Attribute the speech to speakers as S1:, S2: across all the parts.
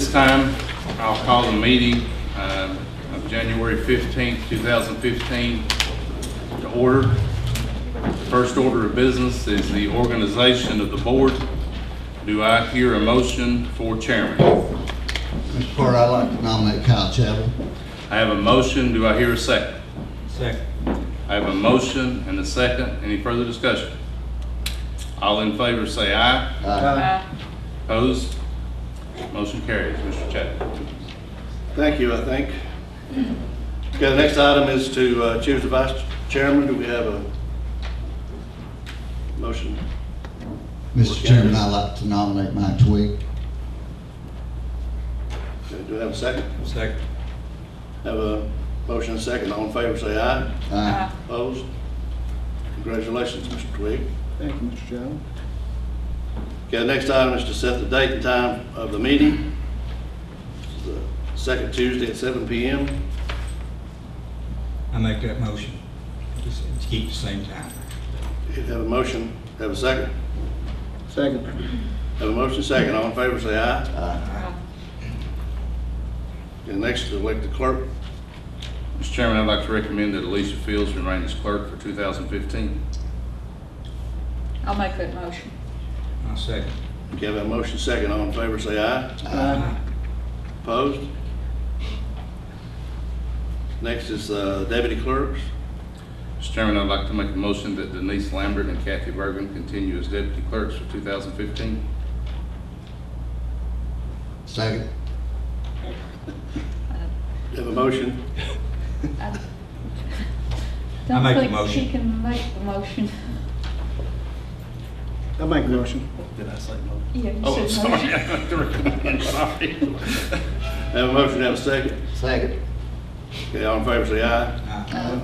S1: this time, I'll call the meeting of January 15th, 2015 to order. The first order of business is the organization of the board. Do I hear a motion for chairman?
S2: Mr. Carter, I'd like to nominate Kyle Chapel.
S1: I have a motion. Do I hear a second?
S3: Second.
S1: I have a motion and a second. Any further discussion? All in favor say aye.
S2: Aye.
S1: Opposed? Motion carries. Mr. Chapman.
S4: Thank you, I think. Okay, the next item is to choose the vice chairman. Do we have a motion?
S2: Mr. Chairman, I'd like to nominate Mike Twig.
S4: Okay, do we have a second?
S3: Second.
S4: Have a motion and a second. All in favor say aye.
S2: Aye.
S4: Opposed? Congratulations, Mr. Twig.
S5: Thank you, Mr. Chairman.
S4: Okay, the next item is to set the date and time of the meeting. This is the second Tuesday at 7 p.m.
S3: I make that motion. Just to keep the same time.
S4: Have a motion, have a second.
S5: Second.
S4: Have a motion, second. All in favor say aye.
S2: Aye.
S4: Okay, next is elect the clerk.
S1: Mr. Chairman, I'd like to recommend that Alicia Fields remain as clerk for 2015.
S6: I'll make that motion.
S3: I'll second.
S4: Okay, have a motion, second. All in favor say aye.
S5: Aye.
S4: Opposed? Next is deputy clerks.
S1: Mr. Chairman, I'd like to make a motion that Denise Lambert and Kathy Bergen continue as deputy clerks for 2015.
S2: Second.
S4: Have a motion.
S6: I
S3: I
S6: don't
S3: make the
S6: think
S3: motion.
S6: she can make the motion.
S5: I'll make the motion.
S4: Did I say motion?
S6: Yeah, you
S4: Oh, I'm
S6: said
S4: sorry.
S6: motion.
S4: I have to recommend. Sorry. Have a motion, have a second.
S2: Second.
S4: Okay, all in favor say aye.
S3: Aye.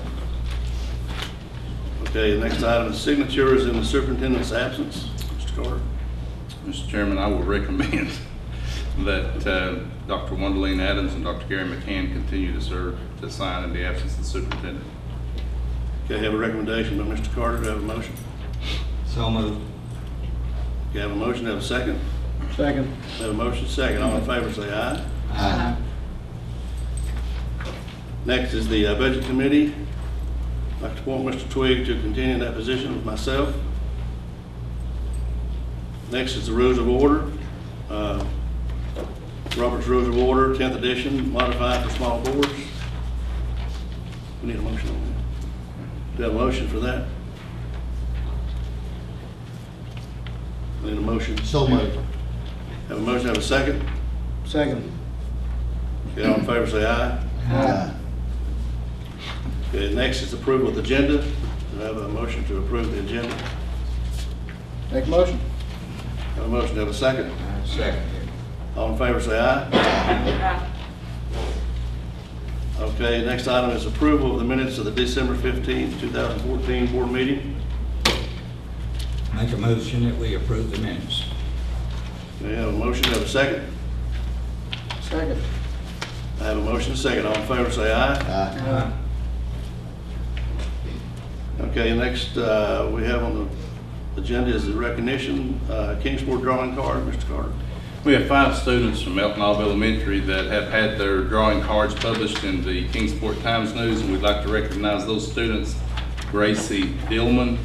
S4: Okay, the next item is signatures in the superintendent's absence. Mr. Carter.
S1: Mr. Chairman, I will recommend that Dr. Wonderline Adams and Dr. Gary McCann continue to serve to sign in the absence of the superintendent.
S4: Okay, have a recommendation by Mr. Carter. Do I have a motion?
S3: So moved.
S4: Okay, have a motion, have a second.
S5: Second.
S4: Have a motion, second. All in favor say aye.
S2: Aye.
S4: Next is the budget committee. I'd like to appoint Mr. Twig to continue in that position with myself. Next is the rules of order. Robert's Rules of Order, 10th edition, modified for small boards. We need a motion on that. Do you have a motion for that? We need a motion.
S2: So moved.
S4: Have a motion, have a second.
S5: Second.
S4: Okay, all in favor say aye.
S2: Aye.
S4: Okay, next is approval of the agenda. Do I have a motion to approve the agenda?
S5: Make a motion.
S4: Have a motion, have a second.
S3: Second.
S4: All in favor say aye. Okay, next item is approval of the minutes of the December 15th, 2014 board meeting.
S3: Make a motion that we approve the minutes.
S4: Do I have a motion, have a second?
S5: Second.
S4: I have a motion, second. All in favor say aye.
S2: Aye.
S4: Okay, next we have on the agenda is the recognition, Kingsport drawing card, Mr. Carter.
S1: We have 5 students from Elton Alb Elementary that have had their drawing cards published in the Kingsport Times News, and we'd like to recognize those students: Gracie Dillman,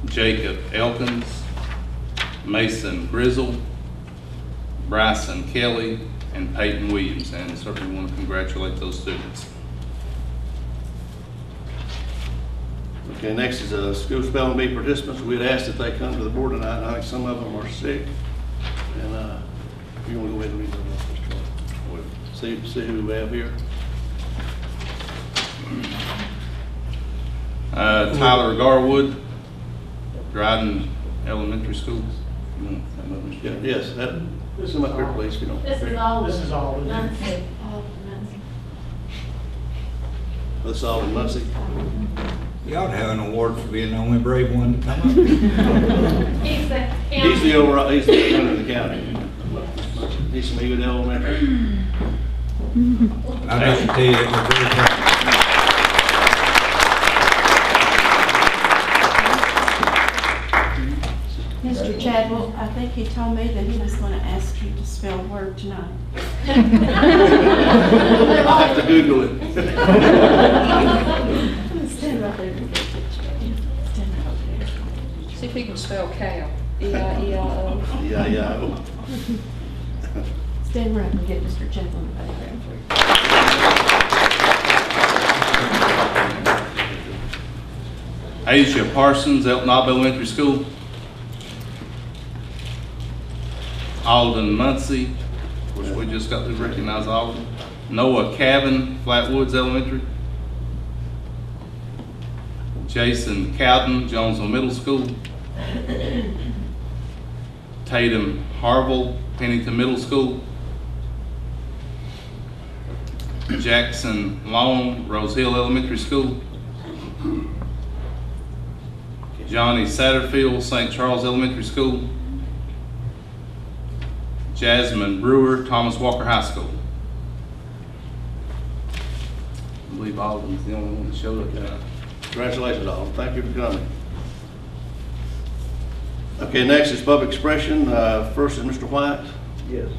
S1: Jacob Elkins, Mason Grizzle, Bryson Kelly, and Peyton Williams, and certainly want to congratulate those students.
S4: Okay, next is school spelling bee participants. We'd asked if they come to the board tonight, and I think some of them are sick. And if you want to go ahead and read them off, Mr. Carter. See who we have here.
S1: Tyler Garwood, Dryden Elementary School. You want that up, Mr.
S4: Yeah,
S1: Chairman?
S4: yes, come up here, please, if you don't.
S7: This is all.
S8: This is all of it.
S7: Muncie. All of Muncie.
S4: This is all in Muncie.
S3: You ought to have an award for being the only brave one to come up.
S7: He's the
S4: He's the overall, he's the owner of the county. He's from Eagle Elementary.
S3: I'd like to tell you that we're very proud.
S6: Mr.
S8: Mr. Chadwell, I think he told me that he was gonna ask you to spell word tonight.
S4: I'll have to Google it.
S8: Stand right there. Stand right over there.
S6: See if he can spell cow. E-I-E-I-O.
S4: Yeah.
S8: Stand right and get Mr. Chadwell in the background for you.
S1: Asia Parsons, Elton Knob Elementary School. Alden Muncie, which we just got to recognize Alden. Noah Cavan, Flatwoods Elementary. Jason Cowden, Jonesville Middle School. Tatum Harville, Pennington Middle School. Jackson Long, Rose Hill Elementary School. Johnny Satterfield, St. Charles Elementary School. Jasmine Brewer, Thomas Walker High School. I believe Alden's the only one that showed up tonight.
S4: Congratulations, all. Thank you for coming. Okay, next is public expression. First is Mr. White.
S5: Yes.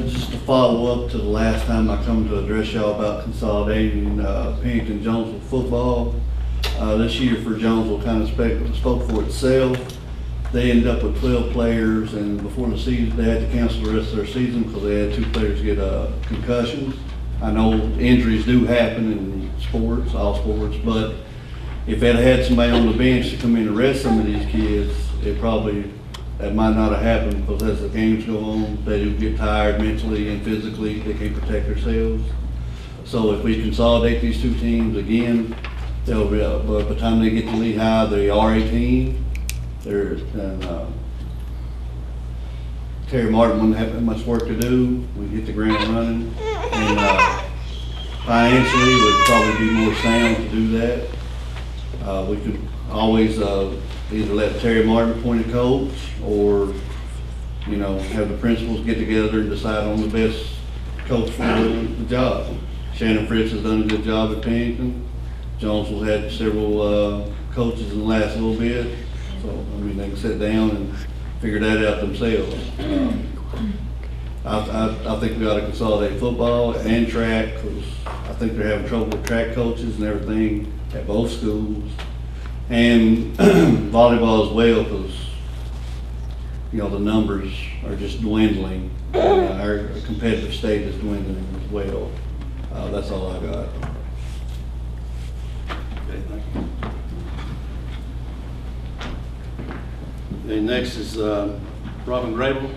S2: Just to follow up to the last time I come to address y'all about consolidating Pennington Jonesville football. This year for Jonesville kind of spoke for itself. They ended up with 12 players, and before the season, they had to cancel the rest of their season because they had 2 players get concussions. I know injuries do happen in sports, all sports, but if they'd had somebody on the bench to come in and rest some of these kids, that might not have happened, because as the games go on, they do get tired mentally and physically. They can't protect themselves. So if we consolidate these 2 teams again, they'll be, by the time they get to Lehigh, they are a team. Terry Martin wouldn't have that much work to do. We hit the ground running. And financially, it would probably be more sound to do that. We could always either let Terry Martin appoint a coach, or, have the principals get together and decide on the best coach for the job. Shannon Fritz has done a good job at Pennington. Jonesville had several coaches in the last little bit, so they can sit down and figure that out themselves. I think we ought to consolidate football and track, because I think they're having trouble with track coaches and everything at both schools. And volleyball as well, because, the numbers are just dwindling. Our competitive state is dwindling as well. That's all I got.
S4: Okay, thank you. Okay, next is Robin Grable.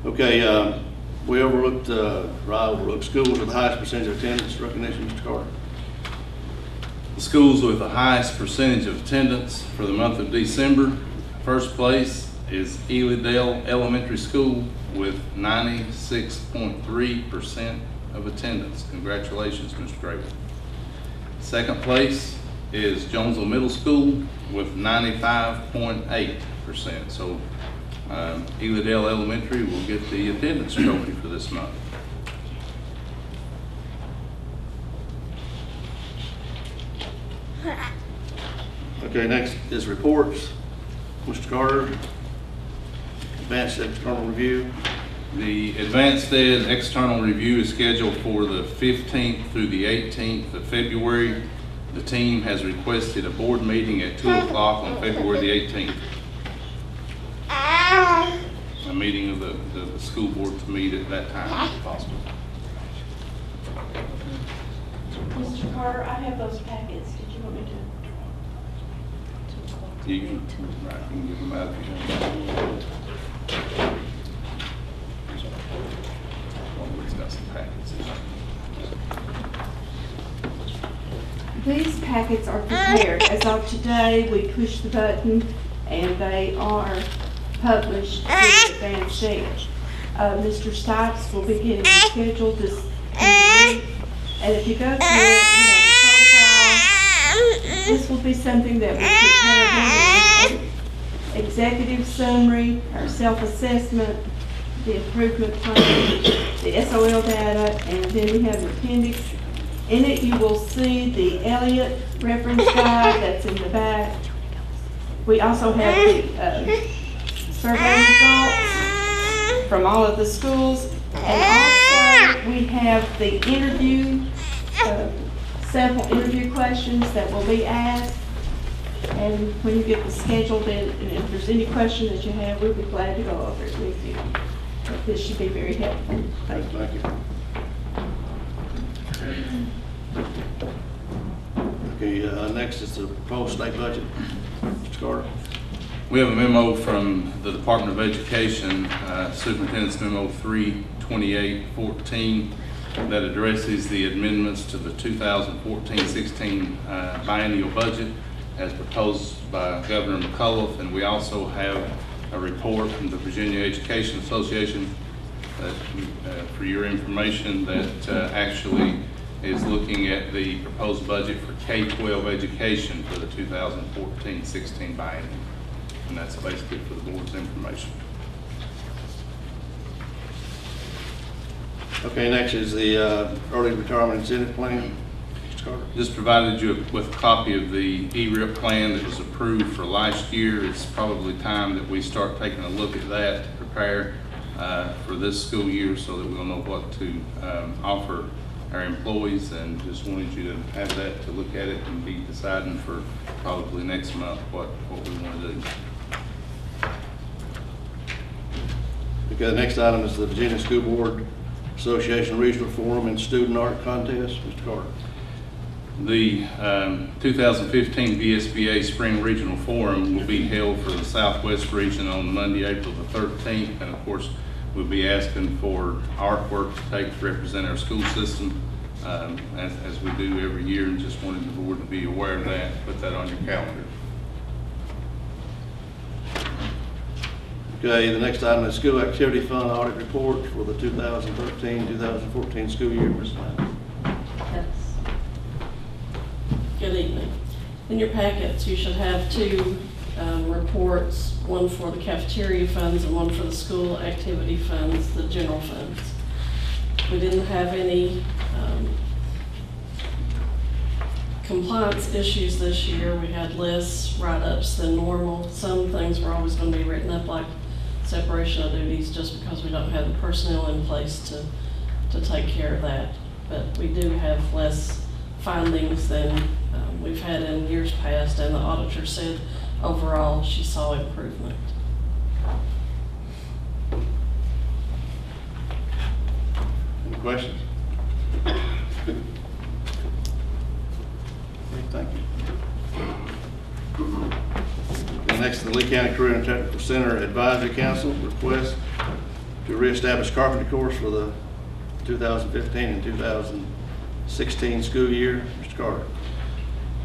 S4: Okay, we overlooked schools with the highest percentage of attendance. Recognition, Mr. Carter.
S1: The schools with the highest percentage of attendance for the month of December. First place is Elydale Elementary School with 96.3% of attendance. Congratulations, Mr. Grable. Second place is Jonesville Middle School with 95.8%. So Elydale Elementary will get the attendance trophy for this month.
S4: Okay, next is reports. Mr. Carter, advanced external review.
S1: The Advanced Ed external review is scheduled for the 15th through the 18th of February. The team has requested a board meeting at 2 o'clock on February the 18th. A meeting of the school board to meet at that time if possible.
S8: Mr. Carter, I have those packets. Did you want me to?
S1: You can give them out if you want. It's got some packets in it.
S8: These packets are prepared. As of today, we push the button and they are published with Advanced Ed. Mr. Stipes will be getting scheduled this week. And if you go to it, you have a profile, This will be something that we prepare, executive summary, our self-assessment, the improvement plan, the SOL data, and then we have an appendix. In it, you will see the Elliott reference guide that's in the back. We also have the survey results from all of the schools. And also, we have the interview, several interview questions that will be asked. And when you get the schedule, then, and if there's any question that you have, we'll be glad to go over it with you. But this should be very helpful. Thank you.
S4: Thank you. Okay, next is the proposed state budget. Mr. Carter.
S1: We have a memo from the Department of Education, Superintendent's Memo 32814, that addresses the amendments to the 2014-16 biennial budget as proposed by Governor McAuliffe. And we also have a report from the Virginia Education Association for your information that actually is looking at the proposed budget for K-12 education for the 2014-16 biennium. And that's basically for the board's information.
S4: Okay, next is the early retirement incentive plan. Mr. Carter.
S1: Just provided you with a copy of the ERIP plan that was approved for last year. It's probably time that we start taking a look at that to prepare for this school year so that we'll know what to offer our employees, and just wanted you to have that to look at it and be deciding for probably next month what we want to do.
S4: Okay, the next item is the Virginia School Board Association Regional Forum and Student Art Contest. Mr. Carter.
S1: The 2015 VSBA Spring Regional Forum will be held for the Southwest region on Monday, April the 13th. And of course, we'll be asking for artwork to take to represent our school system as we do every year, and just wanted the board to be aware of that, put that on your calendar.
S4: Okay, the next item is School Activity Fund Audit Report for the 2013-2014 school year. Ms. Lambert.
S9: Good evening. In your packets, you should have two reports, one for the cafeteria funds and one for the school activity funds, the general funds. We didn't have any compliance issues this year. We had less write-ups than normal. Some things were always going to be written up, like separation of duties, just because we don't have the personnel in place to take care of that. But we do have less findings than we've had in years past, and the auditor said overall she saw improvement.
S4: Any questions? Okay, thank you. And next is the Lee County Career and Technical Center Advisory Council request to reestablish carpentry course for the 2015 and 2016 school year. Mr. Carter.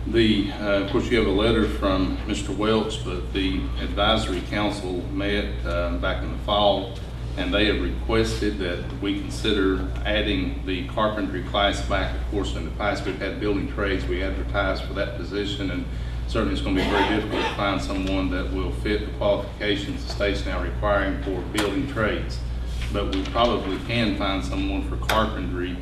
S1: Of course, you have a letter from Mr. Welch, but the advisory council met back in the fall, and they have requested that we consider adding the carpentry class back. Of course, in the past we've had building trades. We advertised for that position, and certainly it's going to be very difficult to find someone that will fit the qualifications the state's now requiring for building trades. But we probably can find someone for carpentry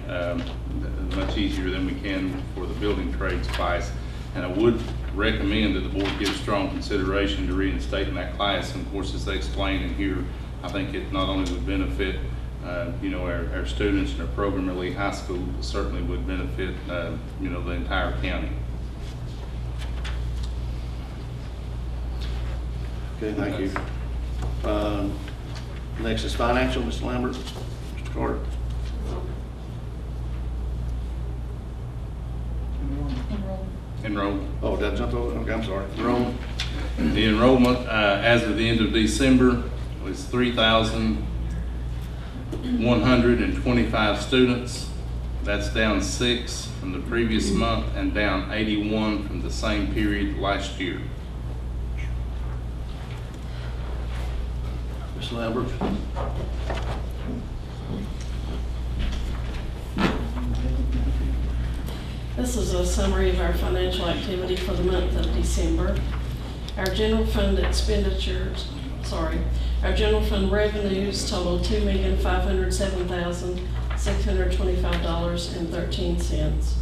S1: much easier than we can for the building trades class. And I would recommend that the board give strong consideration to reinstating that class. And of course, as they explain in here, I think it not only would benefit our students and our program at Lee High School, but certainly would benefit the entire county.
S4: Okay, thank you. Next is financial, Mr. Lambert. Mr. Carter.
S1: Enrollment.
S4: Oh, did I jump over? Okay, I'm sorry. Enrollment.
S1: The enrollment as of the end of December was 3,125 students. That's down 6 from the previous month and down 81 from the same period last year.
S4: Ms. Lambert.
S9: This is a summary of our financial activity for the month of December. Our general fund revenues total $2,507,625.13.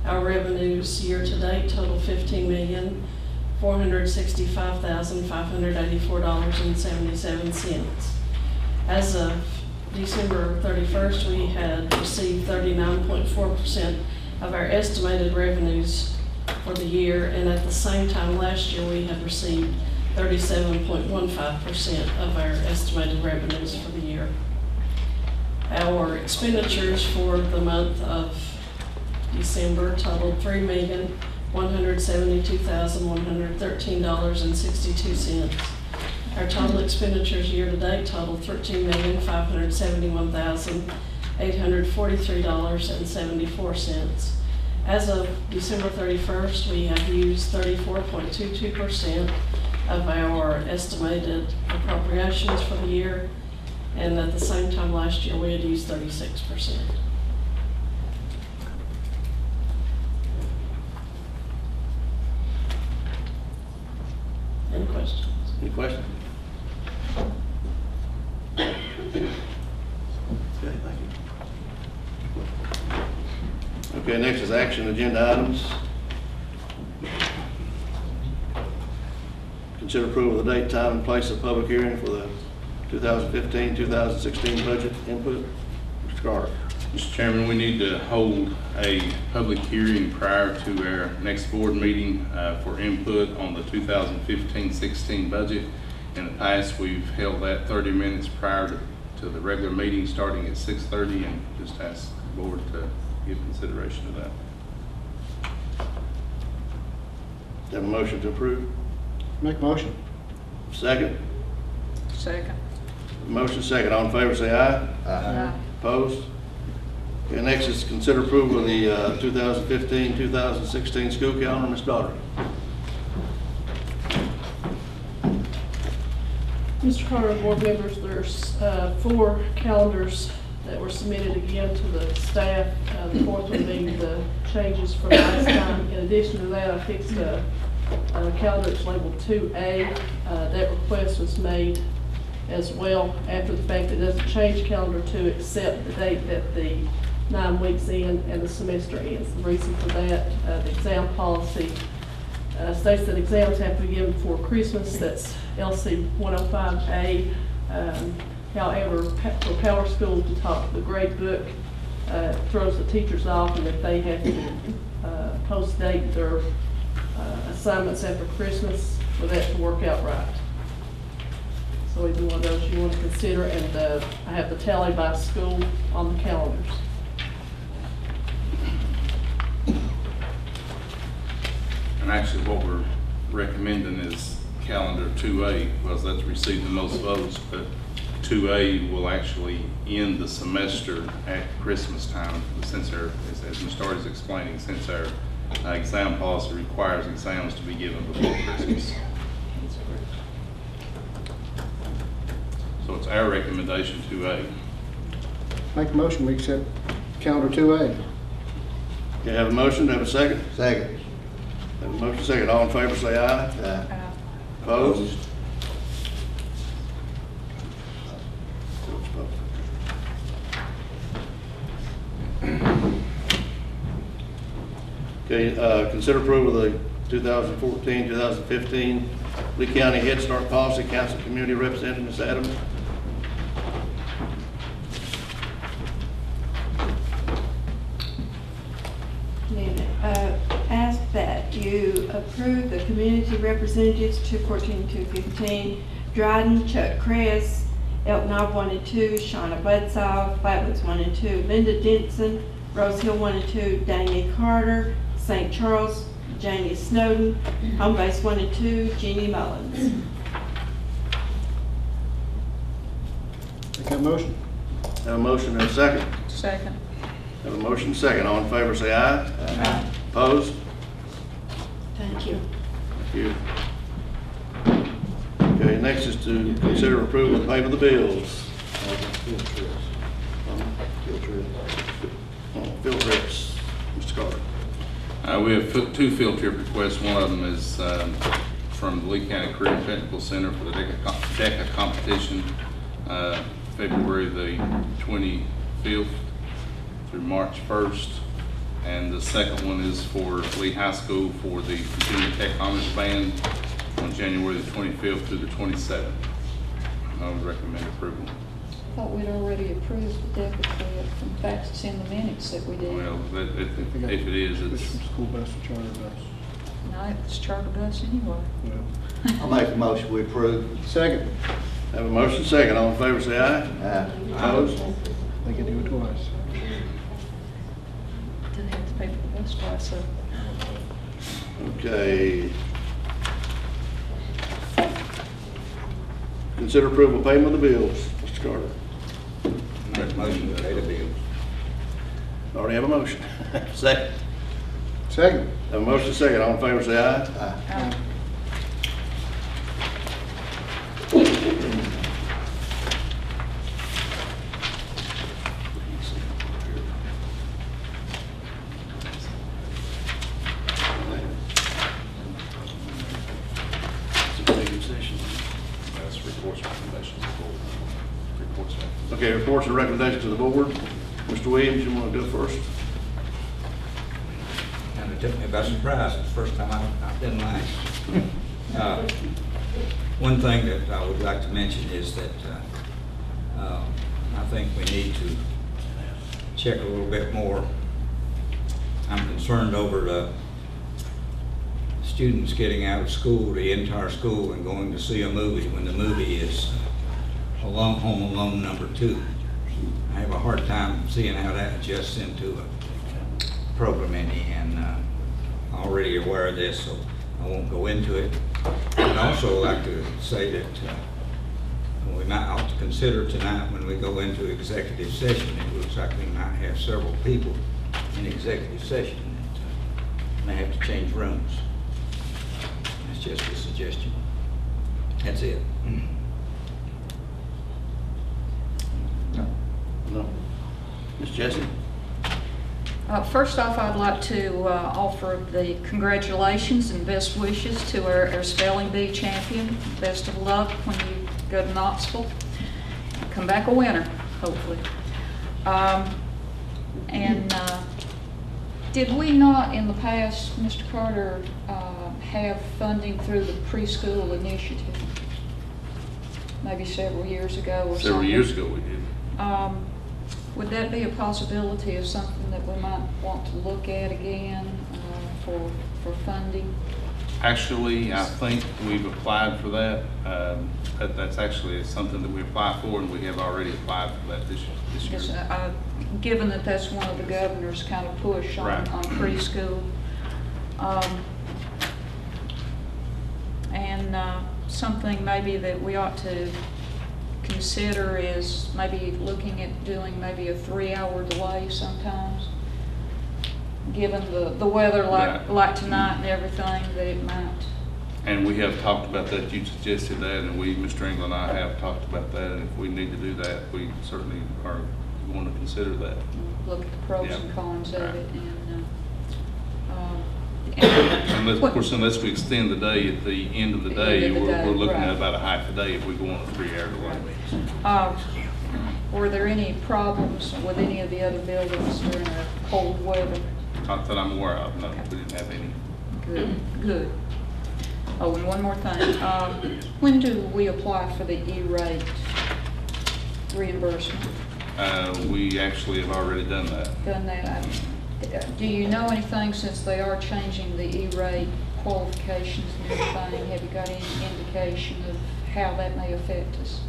S9: Our revenues year-to-date total $15,465,584.77. As of December 31st, we had received 39.4% of our estimated revenues for the year, and at the same time last year, we had received 37.15% of our estimated revenues for the year. Our expenditures for the month of December totaled $3,172,113.62. Our total expenditures year-to-date totaled $13,571,843.74. As of December 31st, we have used 34.22% of our estimated appropriations for the year, and at the same time last year, we had used 36%. Any questions?
S4: Any questions? Okay, thank you. Okay, next is action agenda items. Consider approval of the date, time, and place of public hearing for the 2015-2016 budget input. Mr. Carter.
S1: Mr. Chairman, we need to hold a public hearing prior to our next board meeting for input on the 2015-16 budget. In the past, we've held that 30 minutes prior to the regular meeting starting at 6:30, and just ask the board to give consideration to that.
S4: Have a motion to approve?
S5: Make a motion.
S4: Second?
S6: Second.
S4: Motion second. All in favor, say aye.
S6: Aye.
S4: Opposed? Okay, next is consider approval of the 2015-2016 school calendar. Ms. Daugherty.
S9: Mr. Carter, board members, there's 4 calendars that were submitted again to the staff. The 4th one being the changes from last time. In addition to that, I fixed a calendar that's labeled 2A. That request was made as well after the fact. It doesn't change calendar 2 except the date that the 9 weeks in and the semester ends. The reason for that, the exam policy states that exams have to be given before Christmas. That's LC 105A. However, for Power School to top the grade book, throws the teachers off, and if they have to post-date their assignments after Christmas, for that to work out right. So either one of those you want to consider, and I have the tally by school on the calendars.
S1: And actually, what we're recommending is calendar 2A, because that's received the most votes, but 2A will actually end the semester at Christmas time, since our, as Ms. Daugherty's explaining, since our exam policy requires exams to be given before Christmas. So it's our recommendation 2A.
S5: Make a motion, we accept calendar 2A.
S4: Okay, have a motion, have a second?
S5: Second.
S4: Have a motion second. All in favor, say aye.
S5: Aye.
S4: Opposed? Okay, consider approval of the 2014-2015 Lee County Head Start Policy Council Community Representative, Ms. Adams.
S8: Ask that you approve the community representatives 214-215, Dryden, Chuck Kress, Elk Knob 1 and 2, Shauna Budsaw, Flatwoods 1 and 2, Linda Denson, Rose Hill 1 and 2, Danny Carter, St. Charles, Janie Snowden, Home Base 1 and 2, Jeannie Mullins.
S5: Make that motion.
S4: Have a motion and a second.
S6: Second.
S4: Have a motion second. All in favor, say aye.
S6: Aye.
S4: Opposed?
S8: Thank you.
S4: Thank you. Okay, next is to consider approval of payment of the bills. Field trips. Mr. Carter.
S1: We have two field trip requests. One of them is from the Lee County Career and Technical Center for the DECA competition, February the 25th through March 1st. And the second one is for Lee High School for the Virginia Tech Honors Band on January the 25th through the 27th. I would recommend approval.
S6: Thought we'd already approved the DECA trip. In fact, it's in the minutes that we did.
S1: Well, if it is,
S5: This
S1: it's,
S5: from school bus to charter bus.
S6: No, it's charter bus anyway.
S5: Well,
S4: I'll make a motion, we approve.
S5: second.
S4: Have a motion second, all in favor say aye.
S2: Aye.
S4: Opposed?
S5: They can do it twice.
S6: Didn't have to pay for the bus twice, so.
S4: Okay. Consider approval of payment of the bills, Mr. Carter.
S3: Make a motion to pay the bills.
S4: Already have a motion. Second.
S5: Second.
S4: Have a motion second, all in favor say aye.
S6: uh,
S1: that's reports and recommendations. Reports.
S4: Okay, reports and recommendations to the board. Mr. Williams, you want to do it first?
S3: And it took me by surprise, it's the first time I've been last. One thing that I would like to mention is that I think we need to check a little bit more. I'm concerned over the students getting out of school, the entire school, and going to see a movie when the movie is Home Alone #2. I have a hard time seeing how that adjusts into a programming, and I'm already aware of this, so I won't go into it. I'd also like to say that we might ought to consider tonight when we go into executive session, it looks like we might have several people in executive session that may have to change rooms. That's just a suggestion. That's it.
S4: No. Ms. Jessie?
S6: First off, I'd like to offer the congratulations and best wishes to our spelling bee champion. Best of luck when you go to Knoxville. Come back a winner, hopefully. Did we not in the past, Mr. Carter, have funding through the preschool initiative? Maybe several years ago or something?
S1: Several years ago we did.
S6: Would that be a possibility of something that we might want to look at again for funding?
S1: Actually, I think we've applied for that. That's actually something that we apply for, and we have already applied for that this year.
S6: Yes, given that that's one of the governor's kind of push on,
S1: Right.
S6: on preschool. Something maybe that we ought to consider is maybe looking at doing maybe a 3-hour delay sometimes. Given the weather
S1: Right.
S6: like tonight and everything, that it might.
S1: And we have talked about that. You suggested that, and Mr. England and I have talked about that. And if we need to do that, we certainly are going to consider that.
S6: Look at the pros
S1: Yeah.
S6: and cons of
S1: Right.
S6: it, and
S1: Unless we extend the day at the end of the
S6: The
S1: day,
S6: end of the day,
S1: we're looking
S6: right.
S1: at about a half a day if we go on a 3-hour delay.
S6: were there any problems with any of the other buildings during the cold weather?
S1: Not that I'm aware of, no, we didn't have any.
S6: Good, good. Oh, and one more thing. When do we apply for the E-rate reimbursement?
S1: We actually have already done that.
S6: Done that? Do you know anything, since they are changing the E-rate qualifications and everything? Have you got any indication of how that may affect us?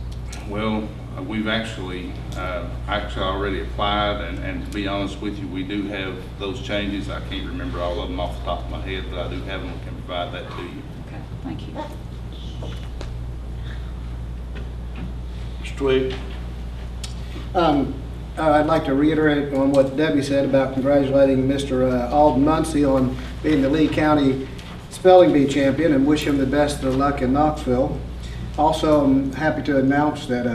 S1: Well, we've actually already applied, and to be honest with you, we do have those changes. I can't remember all of them off the top of my head, but I do have them and can provide that to you.
S6: Okay, thank you.
S4: Mr. Twigg?
S5: I'd like to reiterate on what Debbie said about congratulating Mr. Alden Muncie on being the Lee County Spelling Bee champion, and wish him the best of luck in Knoxville. Also, I'm happy to announce that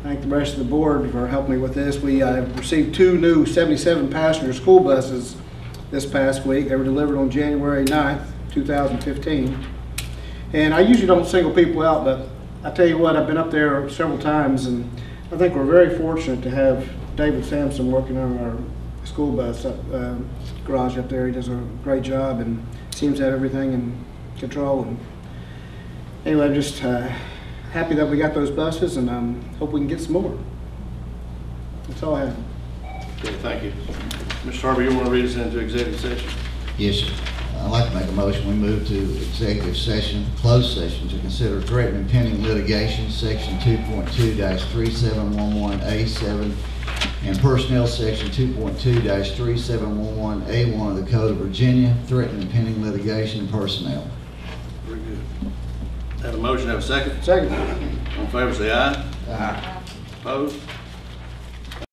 S5: thank the rest of the board for helping me with this. We received 2 new 77-passenger school buses this past week. They were delivered on January 9th, 2015. And I usually don't single people out, but I tell you what, I've been up there several times, and I think we're very fortunate to have David Sampson working on our school bus garage up there. He does a great job and seems to have everything in control. And anyway, I'm just happy that we got those buses, and hope we can get some more. That's all I have.
S4: Okay, thank you. Mr. Harvey, you want to read us into executive session?
S10: Yes, sir. I'd like to make a motion, we move to executive session, closed session, to consider threatening pending litigation, section 2.2-3711A7, and personnel, section 2.2-3711A1 of the Code of Virginia, threatening pending litigation and personnel.
S4: Very good. Have a motion, have a second?
S5: Second.
S4: All in favor, say aye.
S10: Aye.
S4: Opposed?